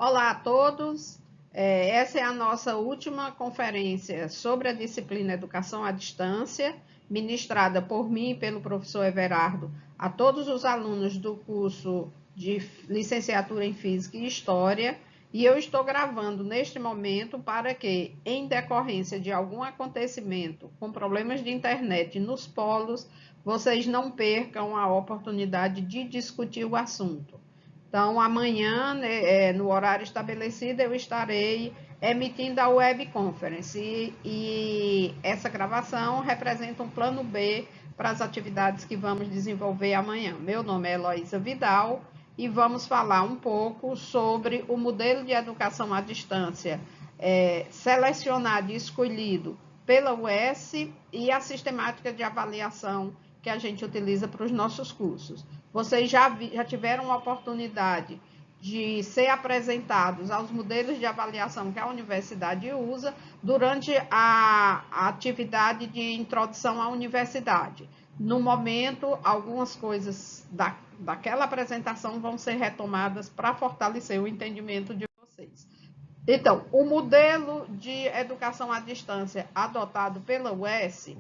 Olá a todos. Essa é a nossa última conferência sobre a disciplina Educação à Distância, ministrada por mim e pelo professor Everardo a todos os alunos do curso de Licenciatura em Física e História. E eu estou gravando neste momento para que, em decorrência de algum acontecimento com problemas de internet nos polos, vocês não percam a oportunidade de discutir o assunto. Então, amanhã, né, no horário estabelecido, eu estarei emitindo a web conference e essa gravação representa um plano B para as atividades que vamos desenvolver amanhã. Meu nome é Heloísa Vidal e vamos falar um pouco sobre o modelo de educação à distância selecionado e escolhido pela UES e a sistemática de avaliação que a gente utiliza para os nossos cursos. Vocês já tiveram a oportunidade de ser apresentados aos modelos de avaliação que a universidade usa durante a atividade de introdução à universidade. No momento, algumas coisas daquela apresentação vão ser retomadas para fortalecer o entendimento de vocês. Então, o modelo de educação à distância adotado pela UES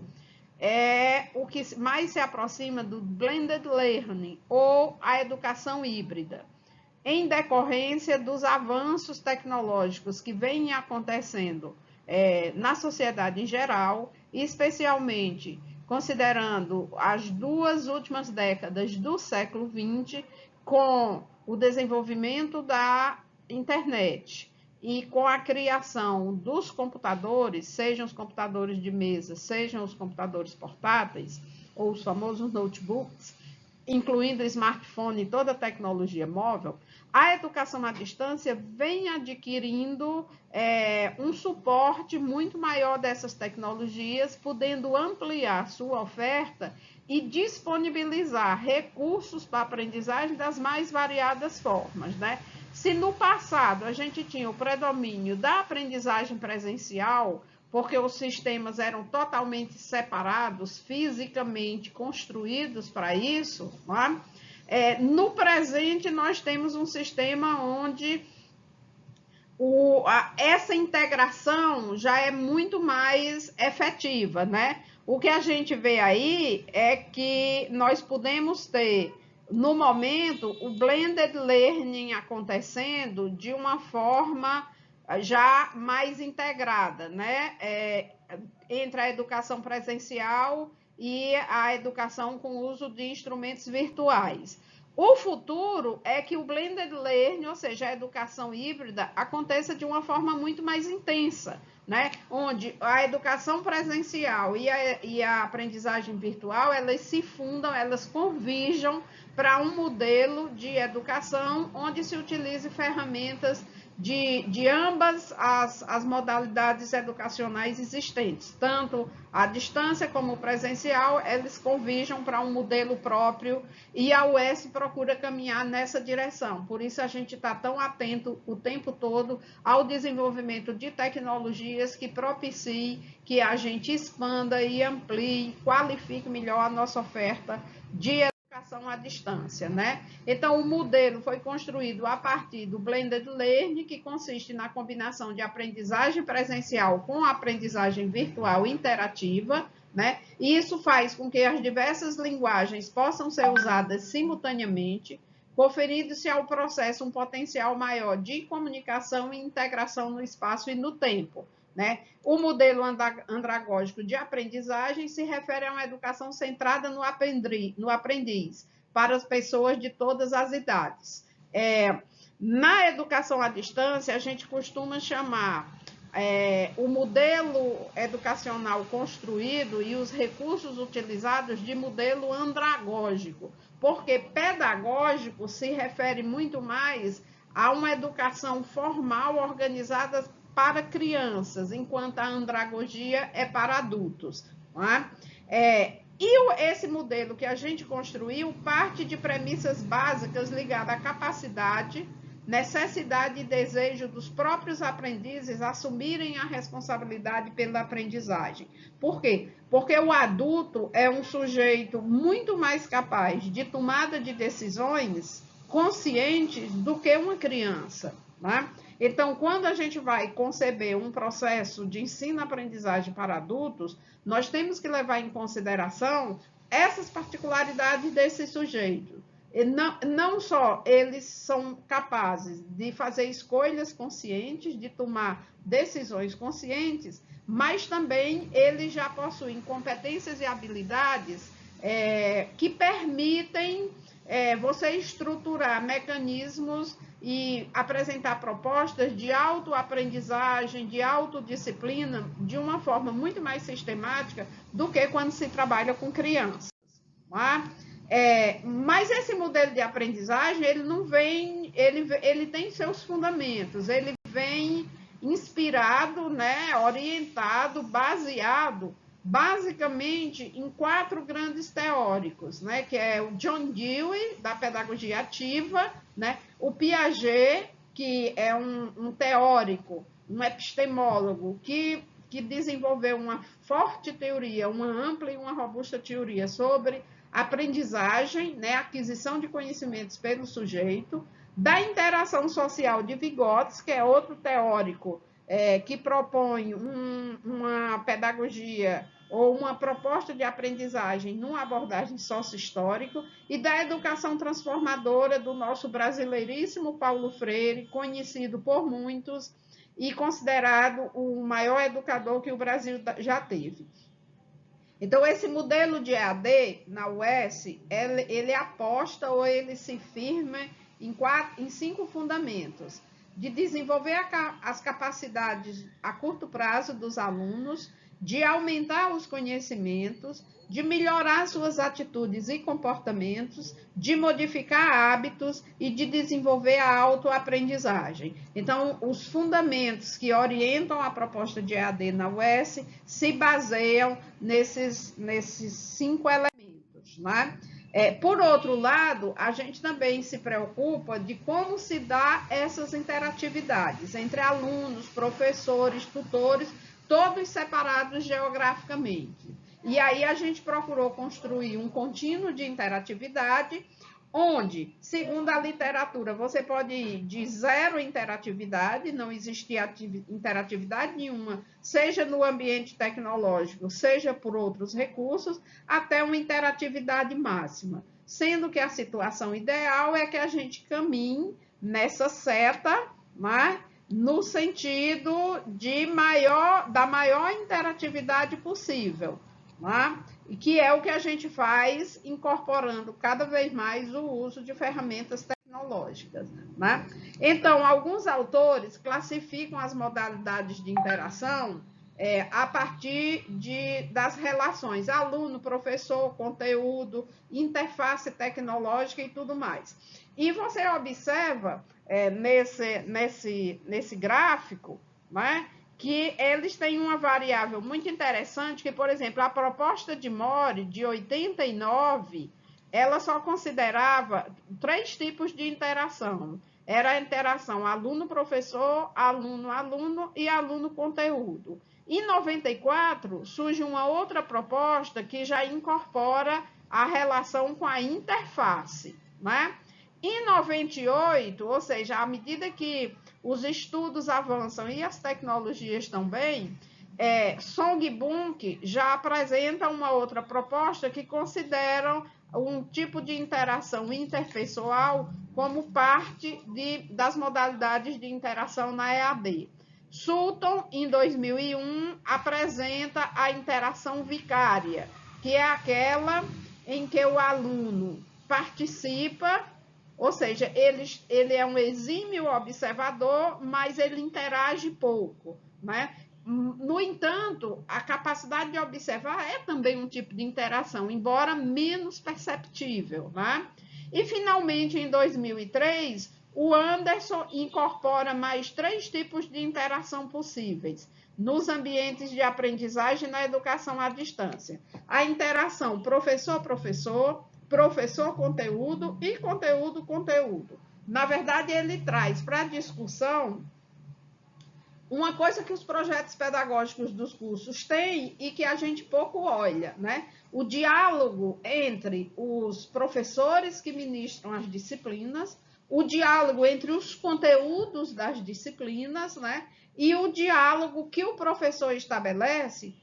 é o que mais se aproxima do blended learning ou a educação híbrida, em decorrência dos avanços tecnológicos que vêm acontecendo na sociedade em geral, especialmente considerando as 2 últimas décadas do século XX, com o desenvolvimento da internet e com a criação dos computadores, sejam os computadores de mesa, sejam os computadores portáteis, ou os famosos notebooks, incluindo o smartphone e toda a tecnologia móvel, a educação à distância vem adquirindo um suporte muito maior dessas tecnologias, podendo ampliar sua oferta e disponibilizar recursos para a aprendizagem das mais variadas formas, né? Se no passado a gente tinha o predomínio da aprendizagem presencial, porque os sistemas eram totalmente separados, fisicamente construídos para isso, não é? No presente nós temos um sistema onde essa integração já é muito mais efetiva, né? O que a gente vê aí é que nós podemos ter, no momento, o blended learning acontecendo de uma forma já mais integrada, né? Entre a educação presencial e a educação com o uso de instrumentos virtuais. O futuro é que o blended learning, ou seja, a educação híbrida, aconteça de uma forma muito mais intensa, né? Onde a educação presencial e a aprendizagem virtual, elas se fundam, elas converjam para um modelo de educação onde se utilize ferramentas de ambas as modalidades educacionais existentes, tanto a distância como o presencial, eles convergem para um modelo próprio e a UES procura caminhar nessa direção. Por isso a gente está tão atento o tempo todo ao desenvolvimento de tecnologias que propiciem que a gente expanda e amplie, qualifique melhor a nossa oferta de educação à distância, né? Então, o modelo foi construído a partir do blended learning, que consiste na combinação de aprendizagem presencial com aprendizagem virtual interativa, né? E isso faz com que as diversas linguagens possam ser usadas simultaneamente, conferindo-se ao processo um potencial maior de comunicação e integração no espaço e no tempo, né? O modelo andragógico de aprendizagem se refere a uma educação centrada no aprendiz para as pessoas de todas as idades. Na educação à distância, a gente costuma chamar o modelo educacional construído e os recursos utilizados de modelo andragógico, porque pedagógico se refere muito mais a uma educação formal organizada para crianças, enquanto a andragogia é para adultos. Não é? E esse modelo que a gente construiu parte de premissas básicas ligadas à capacidade, necessidade e desejo dos próprios aprendizes assumirem a responsabilidade pela aprendizagem. Por quê? Porque o adulto é um sujeito muito mais capaz de tomada de decisões conscientes do que uma criança, né? Então, quando a gente vai conceber um processo de ensino-aprendizagem para adultos, nós temos que levar em consideração essas particularidades desse sujeito. E não só eles são capazes de fazer escolhas conscientes, de tomar decisões conscientes, mas também eles já possuem competências e habilidades que permitem você estruturar mecanismos e apresentar propostas de autoaprendizagem, de autodisciplina, de uma forma muito mais sistemática do que quando se trabalha com crianças. Tá? Mas esse modelo de aprendizagem, ele não vem, ele tem seus fundamentos, ele vem inspirado, né, orientado, baseado basicamente em 4 grandes teóricos, né, que é o John Dewey, da pedagogia ativa, né, o Piaget, que é um teórico, um epistemólogo, que desenvolveu uma forte teoria, uma ampla e uma robusta teoria sobre aprendizagem, né, aquisição de conhecimentos pelo sujeito, da interação social de Vygotsky, que é outro teórico que propõe uma pedagogia ou uma proposta de aprendizagem numa abordagem sócio-histórica, e da educação transformadora do nosso brasileiríssimo Paulo Freire, conhecido por muitos e considerado o maior educador que o Brasil já teve. Então, esse modelo de EAD na UES, ele aposta ou ele se firma em 5 fundamentos: de desenvolver as capacidades a curto prazo dos alunos, de aumentar os conhecimentos, de melhorar suas atitudes e comportamentos, de modificar hábitos e de desenvolver a autoaprendizagem. Então, os fundamentos que orientam a proposta de EAD na UES se baseiam nesses 5 elementos, né? Por outro lado, a gente também se preocupa de como se dá essas interatividades entre alunos, professores, tutores, todos separados geograficamente. E aí a gente procurou construir um contínuo de interatividade, onde, segundo a literatura, você pode ir de 0 interatividade, não existia interatividade nenhuma, seja no ambiente tecnológico, seja por outros recursos, até uma interatividade máxima. Sendo que a situação ideal é que a gente caminhe nessa seta, né, no sentido da maior interatividade possível, né? E que é o que a gente faz incorporando cada vez mais o uso de ferramentas tecnológicas, né? Então, alguns autores classificam as modalidades de interação a partir das relações aluno, professor, conteúdo, interface tecnológica e tudo mais. E você observa nesse gráfico, né, que eles têm uma variável muito interessante, que, por exemplo, a proposta de More, de 89, ela só considerava 3 tipos de interação. Era a interação aluno-professor, aluno-aluno e aluno-conteúdo. Em 94, surge uma outra proposta que já incorpora a relação com a interface, né? Em 98, ou seja, à medida que os estudos avançam e as tecnologias também, Song-Bunk já apresenta uma outra proposta que considera um tipo de interação interpessoal como parte das modalidades de interação na EAD. Sutton, em 2001, apresenta a interação vicária, que é aquela em que o aluno participa, ou seja, ele é um exímio observador, mas ele interage pouco, né? No entanto, a capacidade de observar é também um tipo de interação, embora menos perceptível, né? E, finalmente, em 2003, o Anderson incorpora mais 3 tipos de interação possíveis nos ambientes de aprendizagem na educação à distância: a interação professor-professor, professor-conteúdo e conteúdo-conteúdo. Na verdade, ele traz para a discussão uma coisa que os projetos pedagógicos dos cursos têm e que a gente pouco olha, né? O diálogo entre os professores que ministram as disciplinas, o diálogo entre os conteúdos das disciplinas, né? E o diálogo que o professor estabelece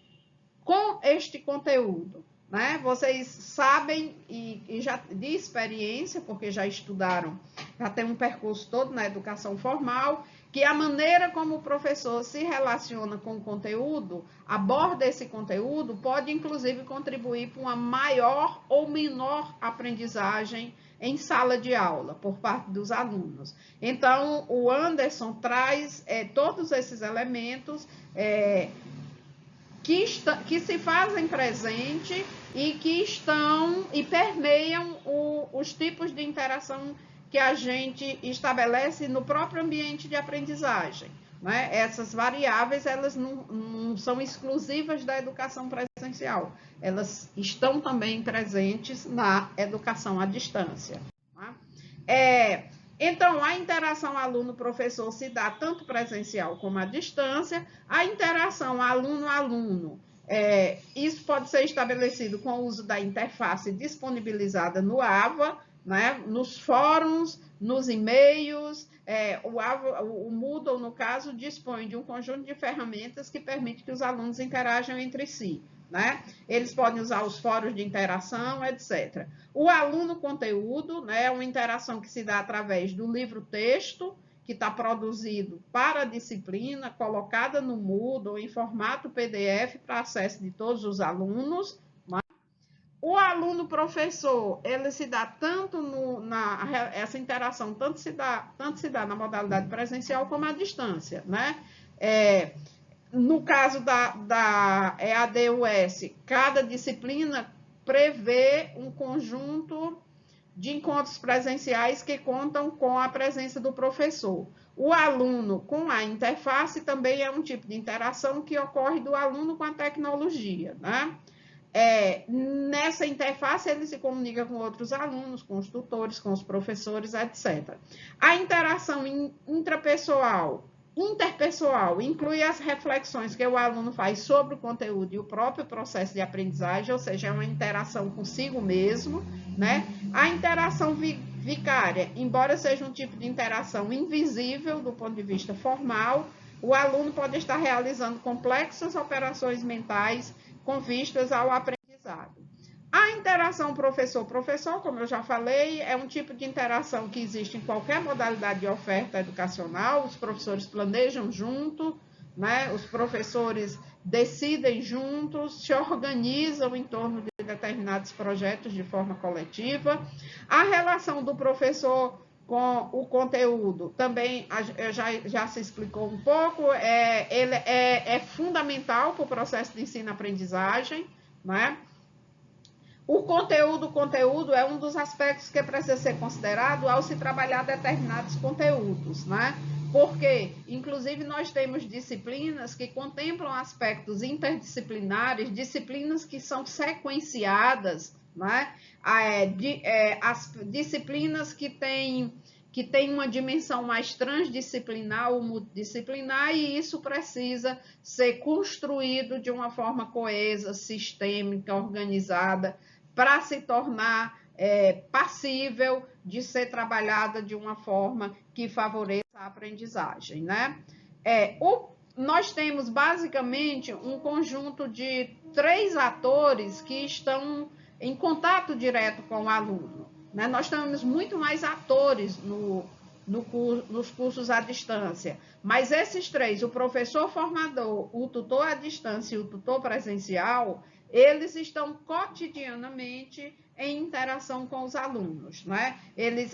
com este conteúdo, né? Vocês sabem e já de experiência, porque já estudaram, já tem um percurso todo na educação formal, que a maneira como o professor se relaciona com o conteúdo, aborda esse conteúdo, pode inclusive contribuir para uma maior ou menor aprendizagem em sala de aula por parte dos alunos. Então, o Anderson traz todos esses elementos que se fazem presente e que estão e permeiam os tipos de interação que a gente estabelece no próprio ambiente de aprendizagem. Né? Essas variáveis, elas não são exclusivas da educação presencial, elas estão também presentes na educação à distância. Né? Então, a interação aluno-professor se dá tanto presencial como à distância. A interação aluno-aluno, isso pode ser estabelecido com o uso da interface disponibilizada no AVA, né, nos fóruns, nos e-mails. O Moodle, no caso, dispõe de um conjunto de ferramentas que permite que os alunos interajam entre si. Né? Eles podem usar os fóruns de interação, etc. O aluno conteúdo, né, é uma interação que se dá através do livro-texto, que está produzido para a disciplina, colocada no Moodle em formato PDF para acesso de todos os alunos. Né? O aluno-professor, ele se dá tanto essa interação tanto se dá na modalidade presencial como à distância. Né? No caso da EAD-US, cada disciplina prevê um conjunto de encontros presenciais que contam com a presença do professor. O aluno com a interface também é um tipo de interação que ocorre do aluno com a tecnologia. Né? Nessa interface, ele se comunica com outros alunos, com os tutores, com os professores, etc. A interação interpessoal inclui as reflexões que o aluno faz sobre o conteúdo e o próprio processo de aprendizagem, ou seja, é uma interação consigo mesmo. Né? A interação vicária, embora seja um tipo de interação invisível do ponto de vista formal, o aluno pode estar realizando complexas operações mentais com vistas ao aprendizado. A interação professor-professor, como eu já falei, é um tipo de interação que existe em qualquer modalidade de oferta educacional. Os professores planejam junto, né? Os professores decidem juntos, se organizam em torno de determinados projetos de forma coletiva. A relação do professor com o conteúdo também já se explicou um pouco, ele é fundamental para o processo de ensino-aprendizagem, né? O conteúdo é um dos aspectos que precisa ser considerado ao se trabalhar determinados conteúdos, né? Porque, inclusive, nós temos disciplinas que contemplam aspectos interdisciplinares, disciplinas que são sequenciadas, né? As disciplinas que têm uma dimensão mais transdisciplinar ou multidisciplinar, e isso precisa ser construído de uma forma coesa, sistêmica, organizada, para se tornar passível de ser trabalhada de uma forma que favoreça a aprendizagem. Né? Nós temos, basicamente, um conjunto de 3 atores que estão em contato direto com o aluno. Né? Nós temos muito mais atores nos cursos à distância, mas esses 3, o professor formador, o tutor à distância e o tutor presencial, eles estão cotidianamente em interação com os alunos. Né?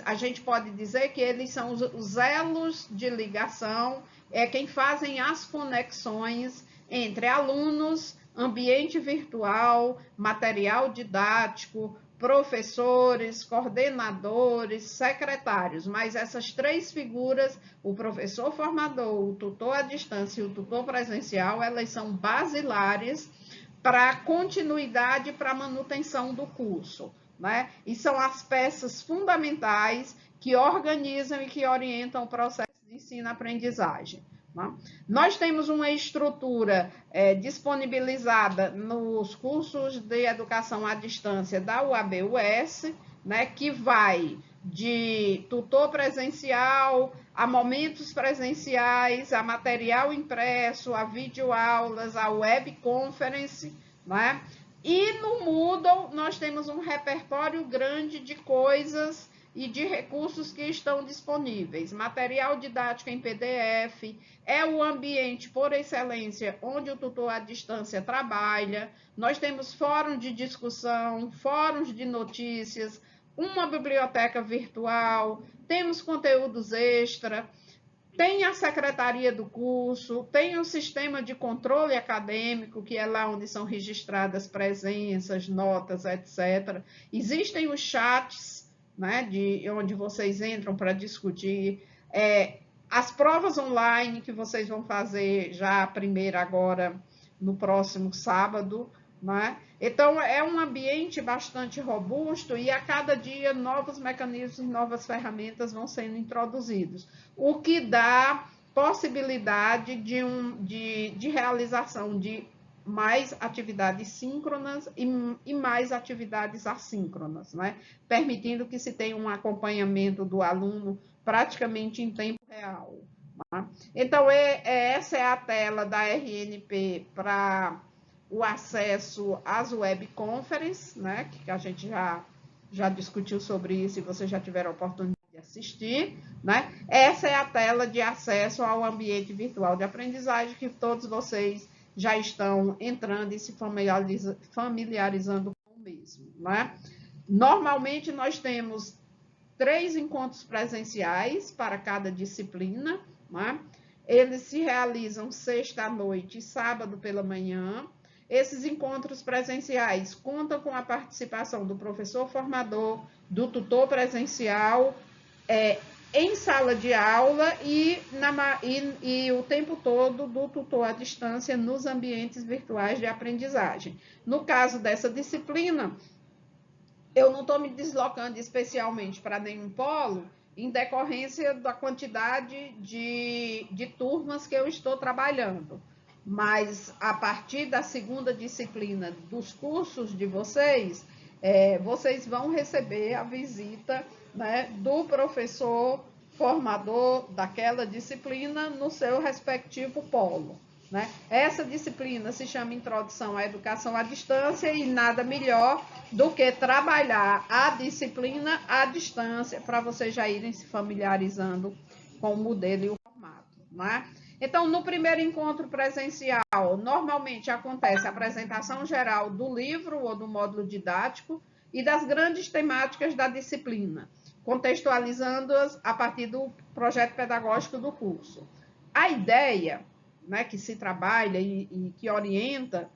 A gente pode dizer que eles são os elos de ligação, quem fazem as conexões entre alunos, ambiente virtual, material didático, professores, coordenadores, secretários, mas essas 3 figuras, o professor formador, o tutor à distância e o tutor presencial, elas são basilares para a continuidade e para a manutenção do curso. Né? E são as peças fundamentais que organizam e que orientam o processo de ensino-aprendizagem. Tá? Nós temos uma estrutura disponibilizada nos cursos de educação à distância da UAB-US, né, que vai de tutor presencial a momentos presenciais, a material impresso, a videoaulas, a webconference, né? E no Moodle nós temos um repertório grande de coisas e de recursos que estão disponíveis. Material didático em PDF, é o ambiente por excelência onde o tutor à distância trabalha. Nós temos fórum de discussão, fóruns de notícias, uma biblioteca virtual, temos conteúdos extra, tem a secretaria do curso, tem o sistema de controle acadêmico, que é lá onde são registradas presenças, notas, etc. Existem os chats, né, onde vocês entram para discutir, as provas online que vocês vão fazer já a primeira agora no próximo sábado, né? Então, é um ambiente bastante robusto e a cada dia novos mecanismos, novas ferramentas vão sendo introduzidos, o que dá possibilidade de realização de mais atividades síncronas e mais atividades assíncronas, né? Permitindo que se tenha um acompanhamento do aluno praticamente em tempo real. Tá? Então, essa é a tela da RNP para o acesso às webconferences, né, que a gente já discutiu sobre isso e vocês já tiveram a oportunidade de assistir, né? Essa é a tela de acesso ao ambiente virtual de aprendizagem que todos vocês já estão entrando e se familiarizando com o mesmo, né? Normalmente nós temos 3 encontros presenciais para cada disciplina, né? Eles se realizam sexta à noite e sábado pela manhã. Esses encontros presenciais contam com a participação do professor formador, do tutor presencial, em sala de aula e o tempo todo do tutor à distância nos ambientes virtuais de aprendizagem. No caso dessa disciplina, eu não estou me deslocando especialmente para nenhum polo, em decorrência da quantidade de turmas que eu estou trabalhando. Mas a partir da segunda disciplina dos cursos de vocês, vocês vão receber a visita, né, do professor formador daquela disciplina no seu respectivo polo. Né? Essa disciplina se chama Introdução à Educação à Distância e nada melhor do que trabalhar a disciplina à distância para vocês já irem se familiarizando com o modelo e o formato. Né? Então, no primeiro encontro presencial, normalmente acontece a apresentação geral do livro ou do módulo didático e das grandes temáticas da disciplina, contextualizando-as a partir do projeto pedagógico do curso. A ideia, né, que se trabalha e que orienta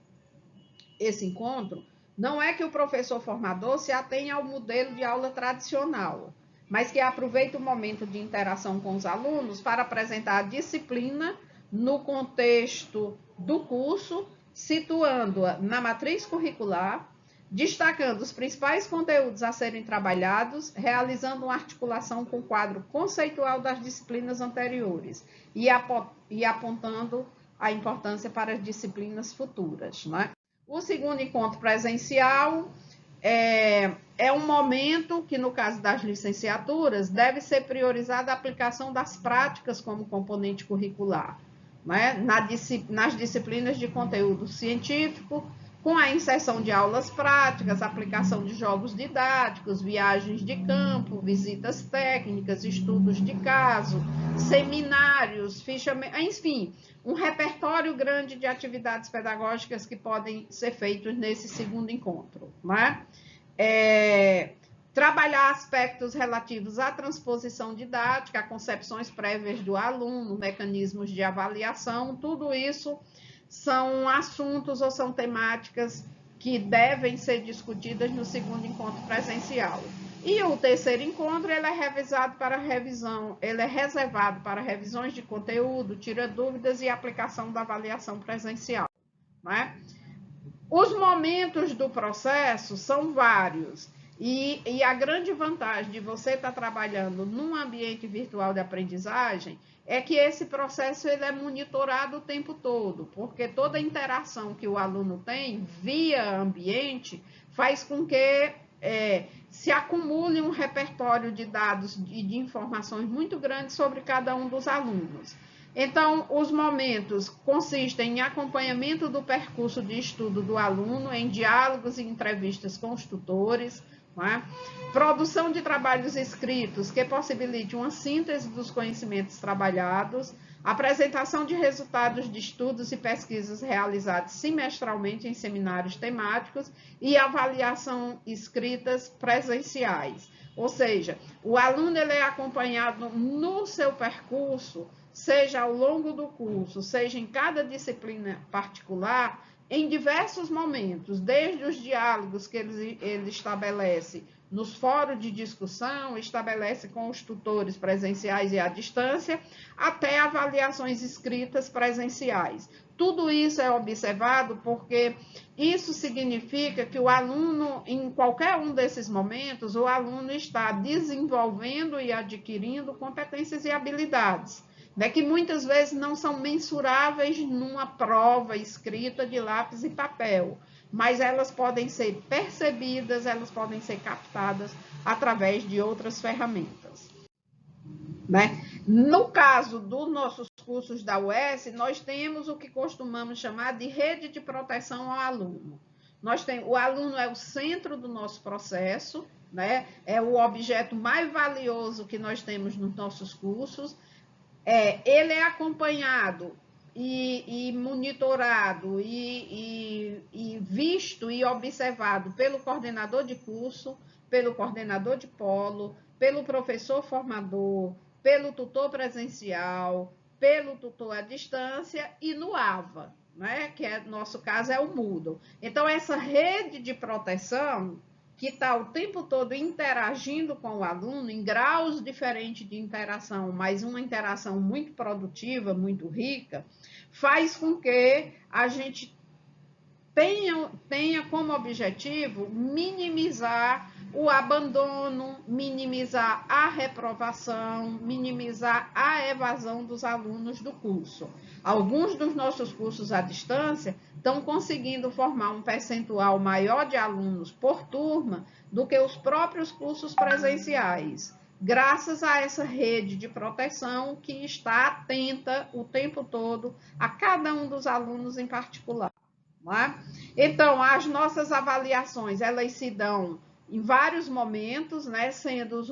esse encontro, não é que o professor formador se atenha ao modelo de aula tradicional, mas que aproveite o momento de interação com os alunos para apresentar a disciplina no contexto do curso, situando-a na matriz curricular, destacando os principais conteúdos a serem trabalhados, realizando uma articulação com o quadro conceitual das disciplinas anteriores e apontando a importância para as disciplinas futuras. Né? O segundo encontro presencial é um momento que, no caso das licenciaturas, deve ser priorizada a aplicação das práticas como componente curricular, né? Nas disciplinas de conteúdo científico, com a inserção de aulas práticas, aplicação de jogos didáticos, viagens de campo, visitas técnicas, estudos de caso, seminários, enfim, um repertório grande de atividades pedagógicas que podem ser feitos nesse segundo encontro. Né? Trabalhar aspectos relativos à transposição didática, a concepções prévias do aluno, mecanismos de avaliação, tudo isso são assuntos ou são temáticas que devem ser discutidas no segundo encontro presencial. E o terceiro encontro, ele é reservado para revisões de conteúdo, tira dúvidas e aplicação da avaliação presencial. Né? Os momentos do processo são vários. E a grande vantagem de você estar trabalhando num ambiente virtual de aprendizagem é que esse processo ele é monitorado o tempo todo, porque toda interação que o aluno tem via ambiente faz com que se acumule um repertório de dados e de informações muito grande sobre cada um dos alunos. Então, os momentos consistem em acompanhamento do percurso de estudo do aluno, em diálogos e entrevistas com os tutores, né? Produção de trabalhos escritos que possibilite uma síntese dos conhecimentos trabalhados, apresentação de resultados de estudos e pesquisas realizados semestralmente em seminários temáticos e avaliação escritas presenciais. Ou seja, o aluno ele é acompanhado no seu percurso, seja ao longo do curso, seja em cada disciplina particular, em diversos momentos, desde os diálogos que ele estabelece nos fóruns de discussão, estabelece com os tutores presenciais e à distância, até avaliações escritas presenciais. Tudo isso é observado porque isso significa que o aluno, em qualquer um desses momentos, o aluno está desenvolvendo e adquirindo competências e habilidades, né, que muitas vezes não são mensuráveis numa prova escrita de lápis e papel, mas elas podem ser percebidas, elas podem ser captadas através de outras ferramentas, né? No caso dos nossos cursos da UES, nós temos o que costumamos chamar de rede de proteção ao aluno. O aluno é o centro do nosso processo, né? É o objeto mais valioso que nós temos nos nossos cursos. Ele é acompanhado e monitorado e visto e observado pelo coordenador de curso, pelo coordenador de polo, pelo professor formador, pelo tutor presencial, pelo tutor à distância e no AVA, né? Que no nosso caso é o Moodle. Então, essa rede de proteção que está o tempo todo interagindo com o aluno em graus diferentes de interação, mas uma interação muito produtiva, muito rica, faz com que a gente tenha como objetivo minimizar o abandono, minimizar a reprovação, minimizar a evasão dos alunos do curso. Alguns dos nossos cursos à distância estão conseguindo formar um percentual maior de alunos por turma do que os próprios cursos presenciais, graças a essa rede de proteção que está atenta o tempo todo a cada um dos alunos em particular. Não é? Então, as nossas avaliações, elas se dão em vários momentos, né, sendo os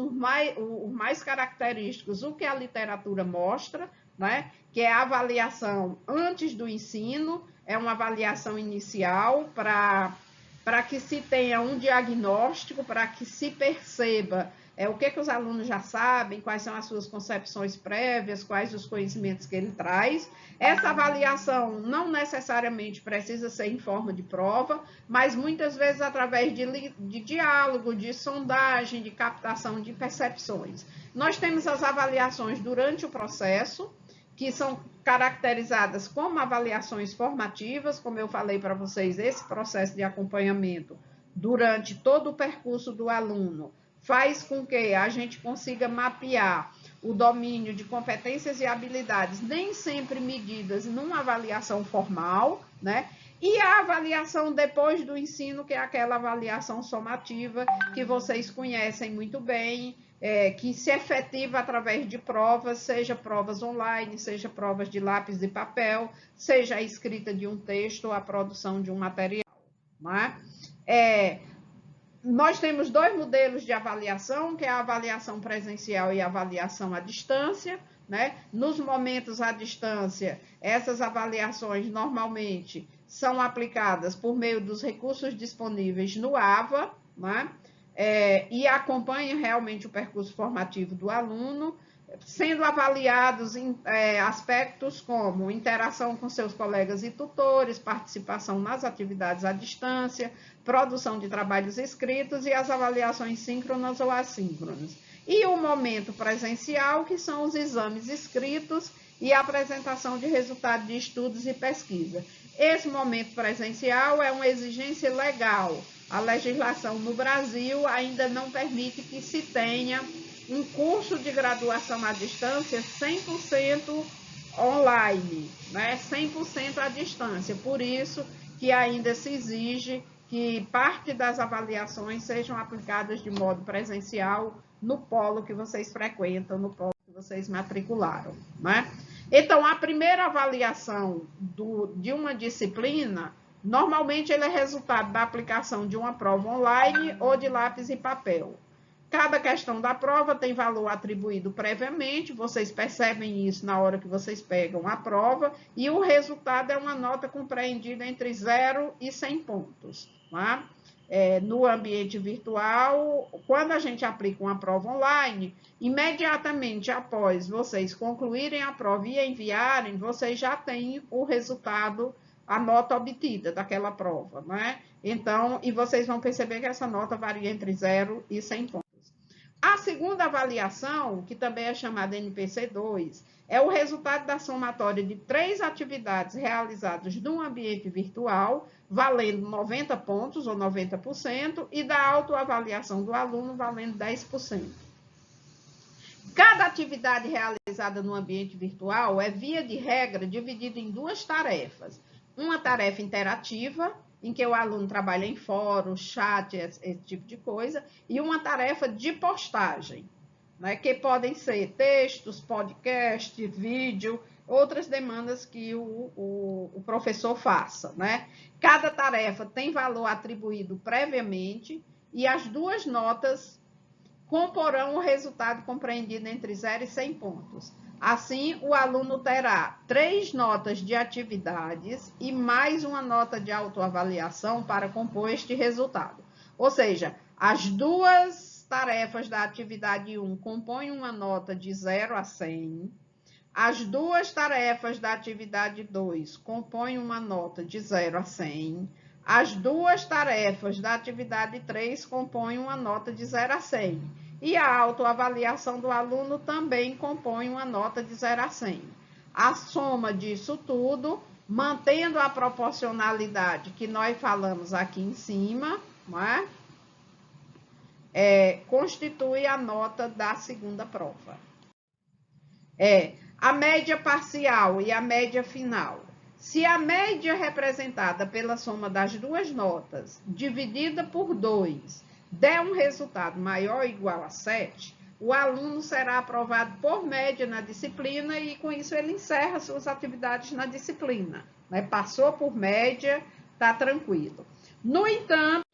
mais característicos o que a literatura mostra, né, que é a avaliação antes do ensino, é uma avaliação inicial para que se tenha um diagnóstico, para que se perceba o que os alunos já sabem, quais são as suas concepções prévias, quais os conhecimentos que ele traz. Essa avaliação não necessariamente precisa ser em forma de prova, mas muitas vezes através de diálogo, de sondagem, de captação de percepções. Nós temos as avaliações durante o processo, que são caracterizadas como avaliações formativas, como eu falei para vocês, esse processo de acompanhamento durante todo o percurso do aluno faz com que a gente consiga mapear o domínio de competências e habilidades, nem sempre medidas numa avaliação formal, né? E a avaliação depois do ensino, que é aquela avaliação somativa que vocês conhecem muito bem, que se efetiva através de provas, seja provas online, seja provas de lápis e papel, seja a escrita de um texto ou a produção de um material, não é? Nós temos dois modelos de avaliação, que é a avaliação presencial e a avaliação à distância, né? Nos momentos à distância, essas avaliações normalmente são aplicadas por meio dos recursos disponíveis no AVA, né? E acompanham realmente o percurso formativo do aluno, sendo avaliados em aspectos como interação com seus colegas e tutores, participação nas atividades à distância, produção de trabalhos escritos e as avaliações síncronas ou assíncronas. E o momento presencial, que são os exames escritos e a apresentação de resultados de estudos e pesquisa. Esse momento presencial é uma exigência legal. A legislação no Brasil ainda não permite que se tenha um curso de graduação à distância 100% online, né? 100% à distância. Por isso que ainda se exige que parte das avaliações sejam aplicadas de modo presencial no polo que vocês frequentam, no polo que vocês matricularam, né? Então, a primeira avaliação de uma disciplina, normalmente ele é resultado da aplicação de uma prova online ou de lápis e papel. Cada questão da prova tem valor atribuído previamente, vocês percebem isso na hora que vocês pegam a prova, e o resultado é uma nota compreendida entre 0 e 100 pontos. Tá? No ambiente virtual, quando a gente aplica uma prova online, imediatamente após vocês concluírem a prova e enviarem, vocês já têm o resultado, a nota obtida daquela prova, né? Então, e vocês vão perceber que essa nota varia entre 0 e 100 pontos. A segunda avaliação, que também é chamada NPC2, é o resultado da somatória de 3 atividades realizadas no ambiente virtual, valendo 90 pontos ou 90%, e da autoavaliação do aluno, valendo 10%. Cada atividade realizada no ambiente virtual é, via de regra, dividida em 2 tarefas. Uma tarefa interativa, em que o aluno trabalha em fórum, chat, esse tipo de coisa, e uma tarefa de postagem, né, que podem ser textos, podcast, vídeo, outras demandas que o professor faça, né? Cada tarefa tem valor atribuído previamente e as 2 notas comporão o resultado compreendido entre 0 e 100 pontos. Assim, o aluno terá 3 notas de atividades e mais uma nota de autoavaliação para compor este resultado. Ou seja, as 2 tarefas da atividade 1 compõem uma nota de 0 a 100, as 2 tarefas da atividade 2 compõem uma nota de 0 a 100, as 2 tarefas da atividade 3 compõem uma nota de 0 a 100. E a autoavaliação do aluno também compõe uma nota de 0 a 100. A soma disso tudo, mantendo a proporcionalidade que nós falamos aqui em cima, não é? Constitui a nota da segunda prova. A média parcial e a média final. Se a média representada pela soma das 2 notas, dividida por 2, der um resultado maior ou igual a 7, o aluno será aprovado por média na disciplina e, com isso, ele encerra suas atividades na disciplina. Né? Passou por média, está tranquilo. No entanto,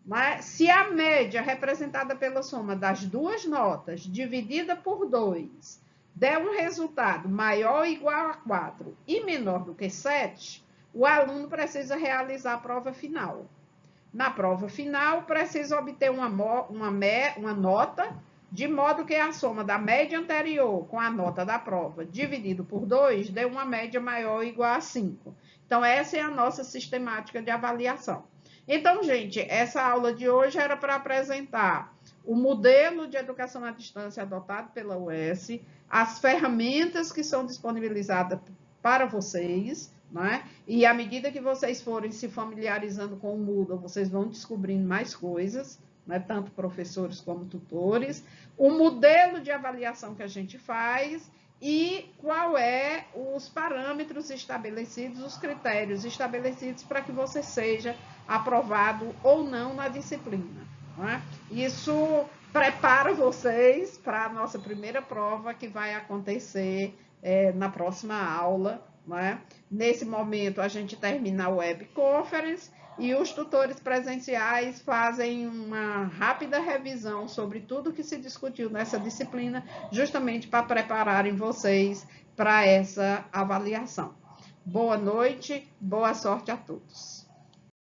né, se a média representada pela soma das 2 notas, dividida por 2, der um resultado maior ou igual a 4 e menor do que 7, o aluno precisa realizar a prova final. Na prova final, precisa obter uma nota, de modo que a soma da média anterior com a nota da prova, dividido por 2, dê uma média maior ou igual a 5. Então, essa é a nossa sistemática de avaliação. Então, gente, essa aula de hoje era para apresentar o modelo de educação à distância adotado pela UES, as ferramentas que são disponibilizadas para vocês, né? E à medida que vocês forem se familiarizando com o Moodle, vocês vão descobrindo mais coisas, né? Tanto professores como tutores, o modelo de avaliação que a gente faz e qual é os parâmetros estabelecidos, os critérios estabelecidos para que você seja aprovado ou não na disciplina. Né? Isso prepara vocês para a nossa primeira prova, que vai acontecer na próxima aula. Né? Nesse momento, a gente termina a web conference e os tutores presenciais fazem uma rápida revisão sobre tudo que se discutiu nessa disciplina, justamente para prepararem vocês para essa avaliação. Boa noite, boa sorte a todos.